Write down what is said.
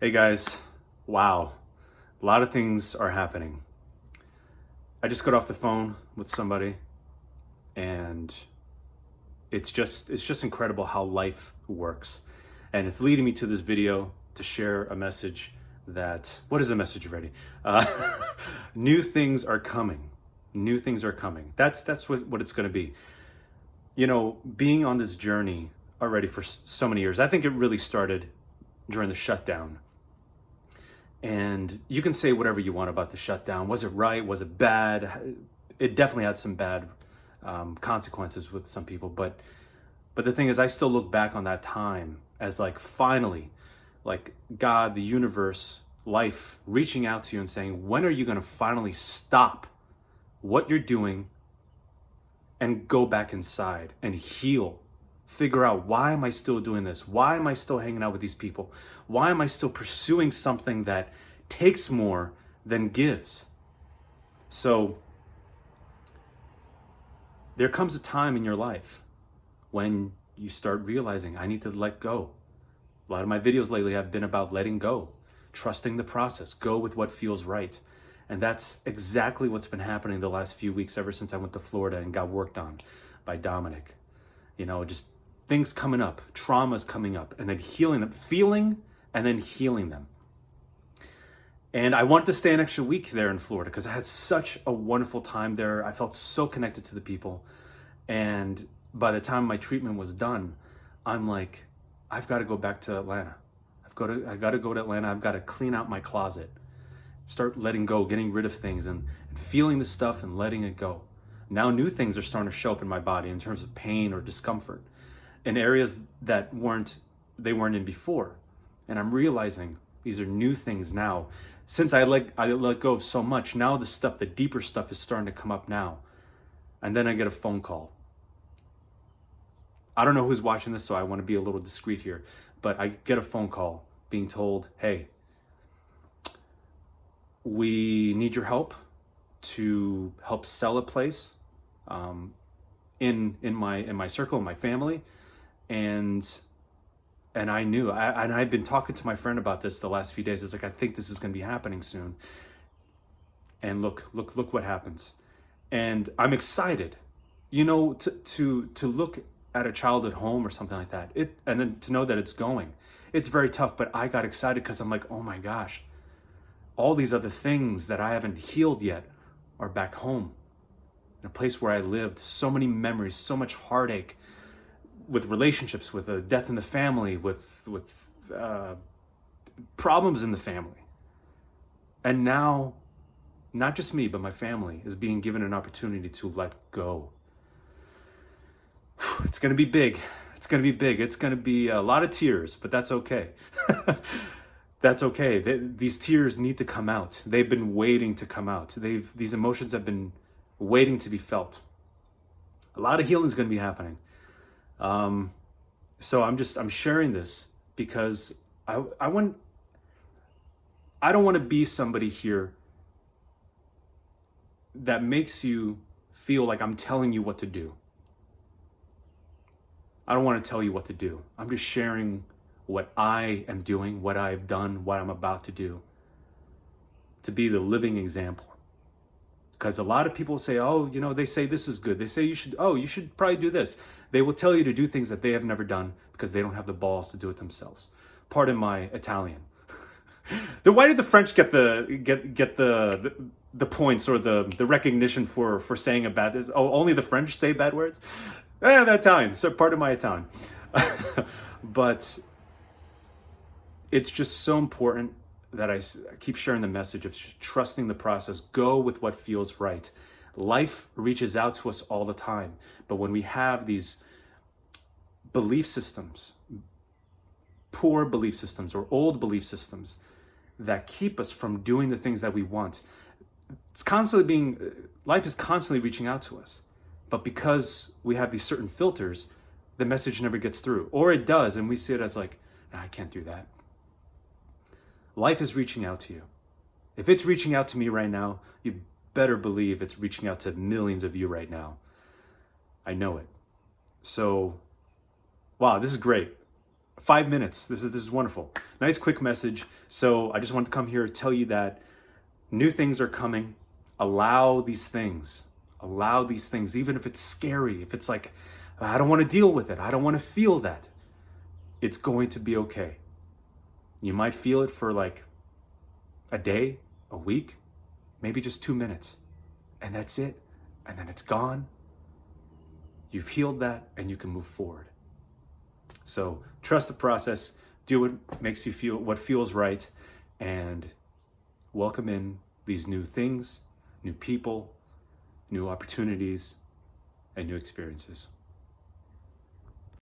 Hey guys, wow, a lot of things are happening. I just got off the phone with somebody and it's just incredible how life works. And it's leading me to this video to share a message that, what is the message already? Uh, new things are coming. New things are coming. That's what it's going to be. You know, being on this journey already for so many years, I think it really started during the shutdown. And you can say whatever you want about the shutdown. Was it right? Was it bad? It definitely had some bad consequences with some people. But the thing is, I still look back on that time as like finally, like God, the universe, life reaching out to you and saying, when are you going to finally stop what you're doing and go back inside and heal? Figure out, why am I still doing this? Why am I still hanging out with these people? Why am I still pursuing something that takes more than gives? So there comes a time in your life when you start realizing, I need to let go. A lot of my videos lately have been about letting go, trusting the process, go with what feels right. And that's exactly what's been happening the last few weeks ever since I went to Florida and got worked on by Dominic. You know, just things coming up, traumas coming up, and then healing them, feeling and then healing them. And I wanted to stay an extra week there in Florida because I had such a wonderful time there. I felt so connected to the people. And by the time my treatment was done, I'm like, I've got to go back to Atlanta. I got to go to Atlanta. I've got to clean out my closet, start letting go, getting rid of things and feeling the stuff and letting it go. Now new things are starting to show up in my body in terms of pain or discomfort in areas that they weren't in before. And I'm realizing these are new things now. Since I let go of so much, now the deeper stuff is starting to come up now. And then I get a phone call. I don't know who's watching this, so I want to be a little discreet here, but I get a phone call being told, hey, we need your help to help sell a place in my circle, in my family. And I knew, and I've been talking to my friend about this the last few days. It's like, I think this is going to be happening soon. And look what happens. And I'm excited, you know, to look at a child at home or something like that. And then to know that it's going. It's very tough, but I got excited because I'm like, oh my gosh, all these other things that I haven't healed yet are back home in a place where I lived. So many memories, so much heartache, with relationships, with a death in the family, with problems in the family. And now, not just me, but my family is being given an opportunity to let go. It's going to be big. It's going to be big. It's going to be a lot of tears, but that's okay. That's okay. These tears need to come out. They've been waiting to come out. These emotions have been waiting to be felt. A lot of healing is going to be happening. So I'm sharing this because I don't want to be somebody here that makes you feel like I'm telling you what to do. I don't want to tell you what to do. I'm just sharing what I am doing, what I've done, what I'm about to do, to be the living example. Because a lot of people say, oh, you know, they say this is good. They say you should probably do this. They will tell you to do things that they have never done because they don't have the balls to do it themselves. Pardon my Italian. Then why did the French get the points or the recognition for saying a bad? Oh, only the French say bad words? The Italian. So pardon my Italian. But it's just so important that I keep sharing the message of trusting the process. Go with what feels right. Life reaches out to us all the time. But when we have these belief systems, poor belief systems or old belief systems that keep us from doing the things that we want, life is constantly reaching out to us. But because we have these certain filters, the message never gets through. Or it does, and we see it as like, nah, I can't do that. Life is reaching out to you. If it's reaching out to me right now, you better believe it's reaching out to millions of you right now. I know it. So, wow, this is great. 5 minutes. This is wonderful. Nice quick message. So I just wanted to come here to tell you that new things are coming. Allow these things. Allow these things, even if it's scary, if it's like, I don't want to deal with it, I don't want to feel that. It's going to be okay. You might feel it for like a day, a week, maybe just 2 minutes. And that's it. And then it's gone. You've healed that and you can move forward. So trust the process, do what makes you feel, what feels right, and welcome in these new things, new people, new opportunities, and new experiences.